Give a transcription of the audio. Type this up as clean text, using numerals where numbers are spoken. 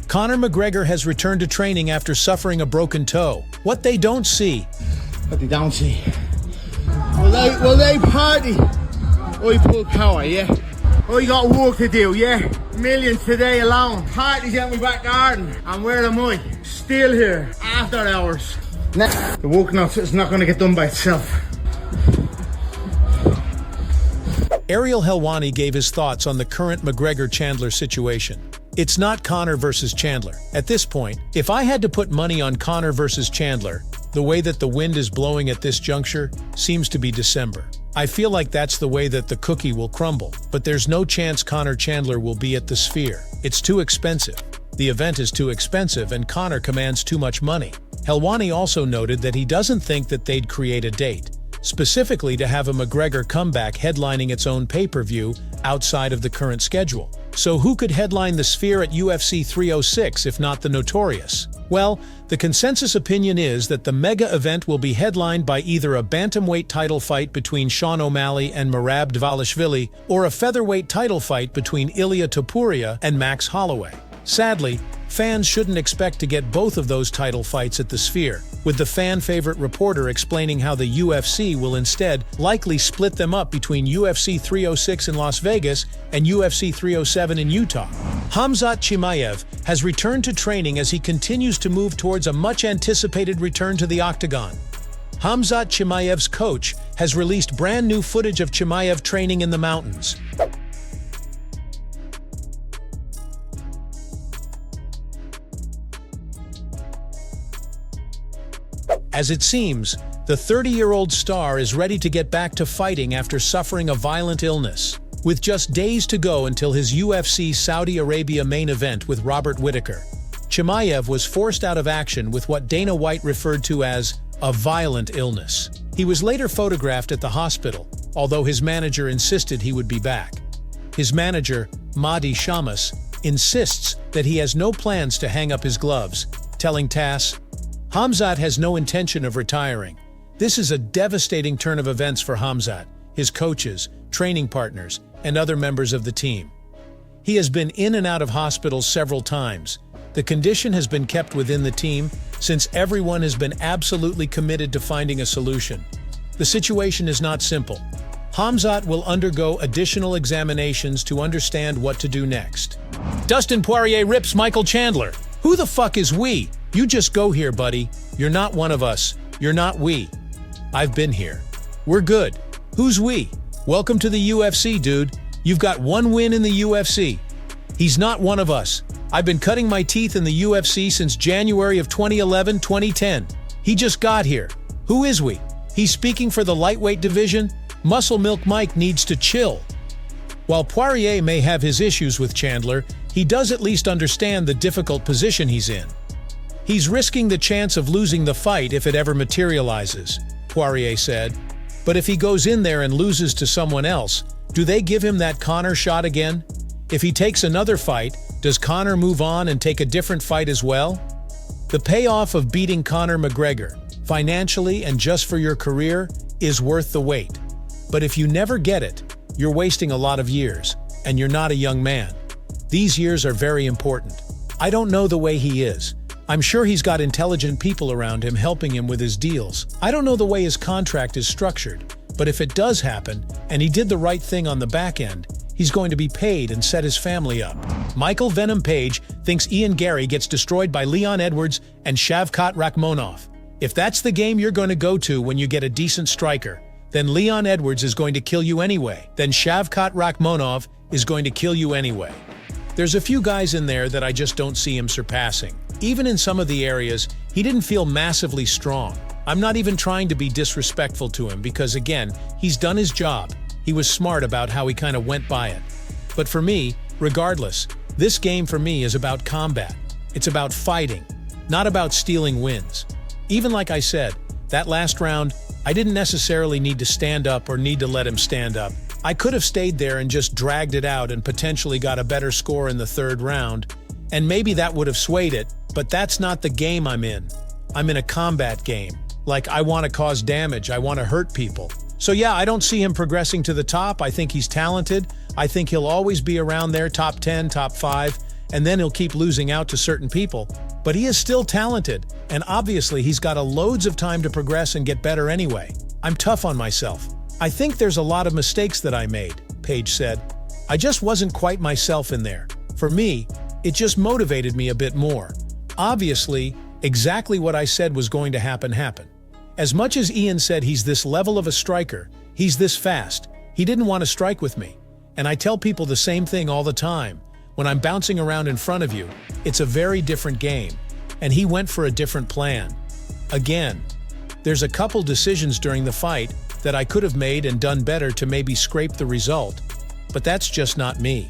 Conor McGregor has returned to training after suffering a broken toe. What they don't see. What they don't see. Will they party? I pull power, yeah? I got work to do, yeah? Millions today alone. Parties out my back garden. And where am I? Still here, after hours. Nah, the working out is not going to get done by itself. Ariel Helwani gave his thoughts on the current McGregor-Chandler situation. It's not Conor versus Chandler. At this point, if I had to put money on Conor versus Chandler, the way that the wind is blowing at this juncture seems to be December. I feel like that's the way that the cookie will crumble, but there's no chance Conor Chandler will be at the Sphere. It's too expensive. The event is too expensive and Conor commands too much money. Helwani also noted that he doesn't think that they'd create a date, specifically to have a McGregor comeback headlining its own pay-per-view outside of the current schedule. So who could headline the Sphere at UFC 306 if not the Notorious? Well, the consensus opinion is that the mega event will be headlined by either a bantamweight title fight between Sean O'Malley and Merab Dvalishvili or a featherweight title fight between Ilia Topuria and Max Holloway. Sadly, fans shouldn't expect to get both of those title fights at the Sphere, with the fan-favorite reporter explaining how the UFC will instead likely split them up between UFC 306 in Las Vegas and UFC 307 in Utah. Khamzat Chimaev has returned to training as he continues to move towards a much-anticipated return to the octagon. Khamzat Chimaev's coach has released brand new footage of Chimaev training in the mountains. As it seems, the 30-year-old star is ready to get back to fighting after suffering a violent illness. With just days to go until his UFC Saudi Arabia main event with Robert Whittaker, Chimaev was forced out of action with what Dana White referred to as a violent illness. He was later photographed at the hospital, although his manager insisted he would be back. His manager, Mahdi Shamas, insists that he has no plans to hang up his gloves, telling TASS, "Khamzat has no intention of retiring. This is a devastating turn of events for Khamzat, his coaches, training partners, and other members of the team. He has been in and out of hospitals several times. The condition has been kept within the team since everyone has been absolutely committed to finding a solution. The situation is not simple. Khamzat will undergo additional examinations to understand what to do next." Dustin Poirier rips Michael Chandler. "Who the fuck is we? You just go here, buddy. You're not one of us. You're not we. I've been here. We're good. Who's we? Welcome to the UFC, dude. You've got one win in the UFC. He's not one of us. I've been cutting my teeth in the UFC since January of 2011, 2010. He just got here. Who is we? He's speaking for the lightweight division? Muscle Milk Mike needs to chill." While Poirier may have his issues with Chandler, he does at least understand the difficult position he's in. "He's risking the chance of losing the fight if it ever materializes," Poirier said. "But if he goes in there and loses to someone else, do they give him that Conor shot again? If he takes another fight, does Conor move on and take a different fight as well? The payoff of beating Conor McGregor, financially and just for your career, is worth the wait. But if you never get it, you're wasting a lot of years, and you're not a young man. These years are very important. I don't know the way he is. I'm sure he's got intelligent people around him helping him with his deals. I don't know the way his contract is structured, but if it does happen, and he did the right thing on the back end, he's going to be paid and set his family up." Michael Venom Page thinks Ian Garry gets destroyed by Leon Edwards and Shavkat Rakhmonov. If that's the game you're going to go to when you get a decent striker, then Leon Edwards is going to kill you anyway. Then Shavkat Rakhmonov is going to kill you anyway. There's a few guys in there that I just don't see him surpassing. Even in some of the areas, he didn't feel massively strong. I'm not even trying to be disrespectful to him because, again, he's done his job. He was smart about how he kind of went by it. But for me, regardless, this game for me is about combat. It's about fighting, not about stealing wins. Even like I said, that last round, I didn't necessarily need to stand up or need to let him stand up. I could have stayed there and just dragged it out and potentially got a better score in the third round, and maybe that would have swayed it, but that's not the game I'm in. I'm in a combat game. Like, I want to cause damage, I want to hurt people. So yeah, I don't see him progressing to the top. I think he's talented. I think he'll always be around there, top 10, top 5, and then he'll keep losing out to certain people, but he is still talented, and obviously he's got loads of time to progress and get better anyway. I'm tough on myself. I think there's a lot of mistakes that I made, Page said. I just wasn't quite myself in there. For me, it just motivated me a bit more. Obviously, exactly what I said was going to happen happened. As much as Ian said he's this level of a striker, he's this fast, he didn't want to strike with me. And I tell people the same thing all the time. When I'm bouncing around in front of you, it's a very different game. And he went for a different plan. Again, there's a couple decisions during the fight that I could have made and done better to maybe scrape the result, but that's just not me.